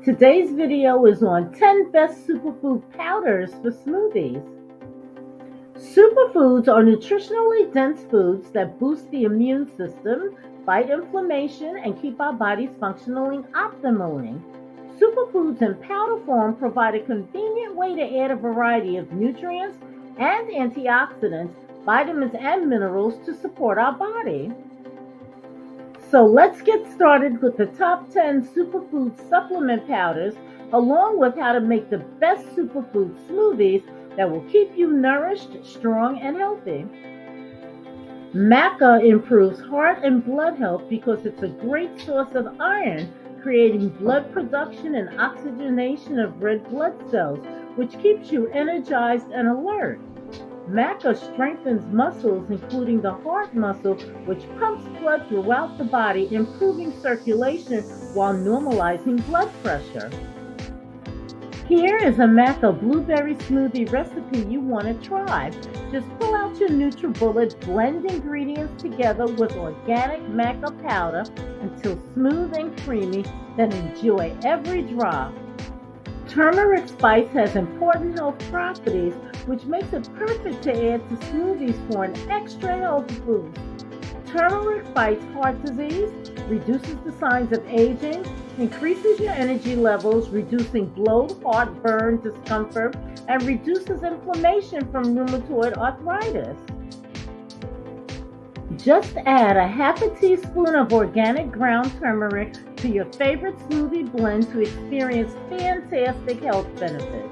Today's video is on 10 best superfood powders for smoothies. Superfoods are nutritionally dense foods that boost the immune system, fight inflammation, and keep our bodies functioning optimally. Superfoods in powder form provide a convenient way to add a variety of nutrients and antioxidants, vitamins, and minerals to support our body. So let's get started with the top 10 superfood supplement powders, along with how to make the best superfood smoothies that will keep you nourished, strong, and healthy. MACA improves heart and blood health because it's a great source of iron, creating blood production and oxygenation of red blood cells, which keeps you energized and alert. MACA strengthens muscles, including the heart muscle, which pumps blood throughout the body, improving circulation while normalizing blood pressure. Here is a MACA blueberry smoothie recipe you want to try. Just pull out your NutriBullet, blend ingredients together with organic MACA powder until smooth and creamy, then enjoy every drop. Turmeric spice has important health properties, which makes it perfect to add to smoothies for an extra health boost. Turmeric fights heart disease, reduces the signs of aging, increases your energy levels, reducing bloat, heartburn, discomfort, and reduces inflammation from rheumatoid arthritis. Just add a half a teaspoon of organic ground turmeric to your favorite smoothie blend to experience fantastic health benefits.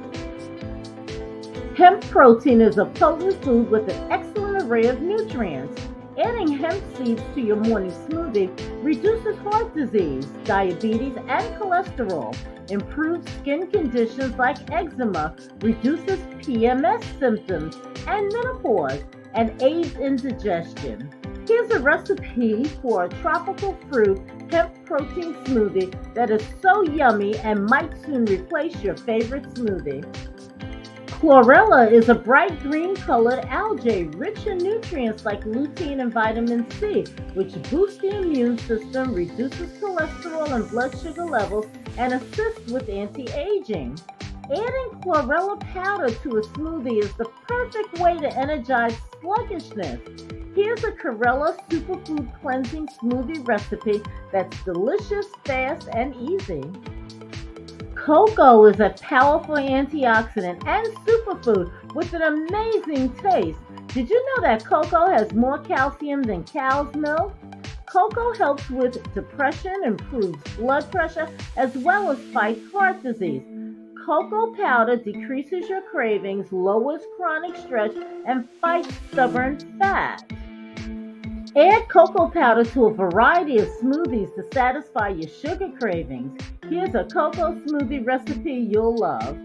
Hemp Protein is a potent food with an excellent array of nutrients. Adding hemp seeds to your morning smoothie reduces heart disease, diabetes, and cholesterol, improves skin conditions like eczema, reduces PMS symptoms and menopause, and aids indigestion. Here's a recipe for a tropical fruit hemp protein smoothie that is so yummy and might soon replace your favorite smoothie. Chlorella is a bright green colored algae rich in nutrients like lutein and vitamin C, which boosts the immune system, reduces cholesterol and blood sugar levels, and assists with anti-aging. Adding chlorella powder to a smoothie is the perfect way to energize sluggishness. Here's a chlorella superfood cleansing smoothie recipe that's delicious, fast, and easy. Cocoa is a powerful antioxidant and superfood with an amazing taste. Did you know that cocoa has more calcium than cow's milk? Cocoa helps with depression, improves blood pressure, as well as fights heart disease. Cocoa powder decreases your cravings, lowers chronic stress, and fights stubborn fat. Add cocoa powder to a variety of smoothies to satisfy your sugar cravings. Here's a cocoa smoothie recipe you'll love.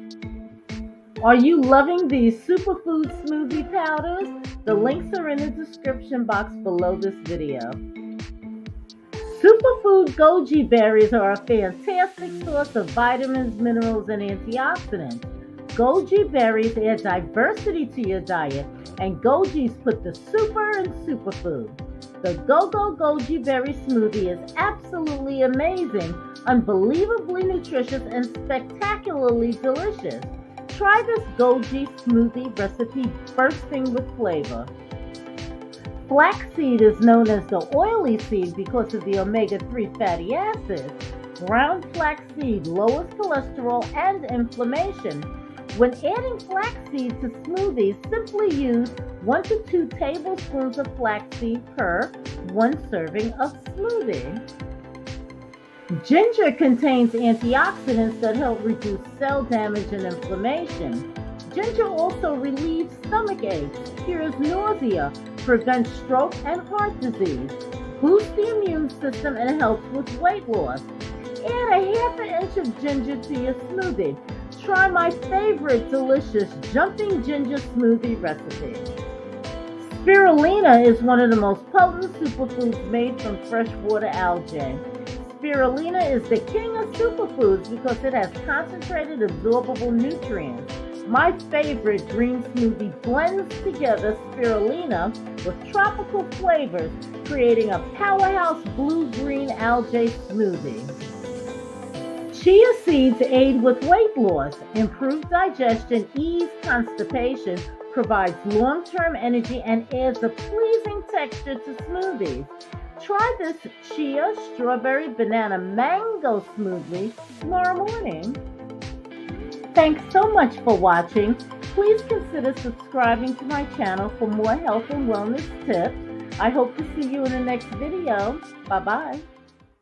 Are you loving these superfood smoothie powders? The links are in the description box below this video. Superfood goji berries are a fantastic source of vitamins, minerals, and antioxidants. Goji berries add diversity to your diet, and gojis put the super in superfood. The Go-Go Goji Berry Smoothie is absolutely amazing, unbelievably nutritious, and spectacularly delicious. Try this Goji smoothie recipe bursting with flavor. Flaxseed is known as the oily seed because of the omega-3 fatty acids. Ground flaxseed lowers cholesterol and inflammation. When adding flaxseed to smoothies, simply use 1 to 2 tablespoons of flaxseed per 1 serving of smoothie. Ginger contains antioxidants that help reduce cell damage and inflammation. Ginger also relieves stomach aches, cures nausea, prevents stroke and heart disease, boosts the immune system, and helps with weight loss. Add a half an inch of ginger to your smoothie. Try my favorite delicious jumping ginger smoothie recipe. Spirulina is one of the most potent superfoods made from freshwater algae. Spirulina is the king of superfoods because it has concentrated absorbable nutrients. My favorite green smoothie blends together spirulina with tropical flavors, creating a powerhouse blue-green algae smoothie. Chia seeds aid with weight loss, improve digestion, ease constipation, provides long-term energy, and adds a pleasing texture to smoothies. Try this chia, strawberry, banana, mango smoothie tomorrow morning. Thanks so much for watching. Please consider subscribing to my channel for more health and wellness tips. I hope to see you in the next video. Bye-bye.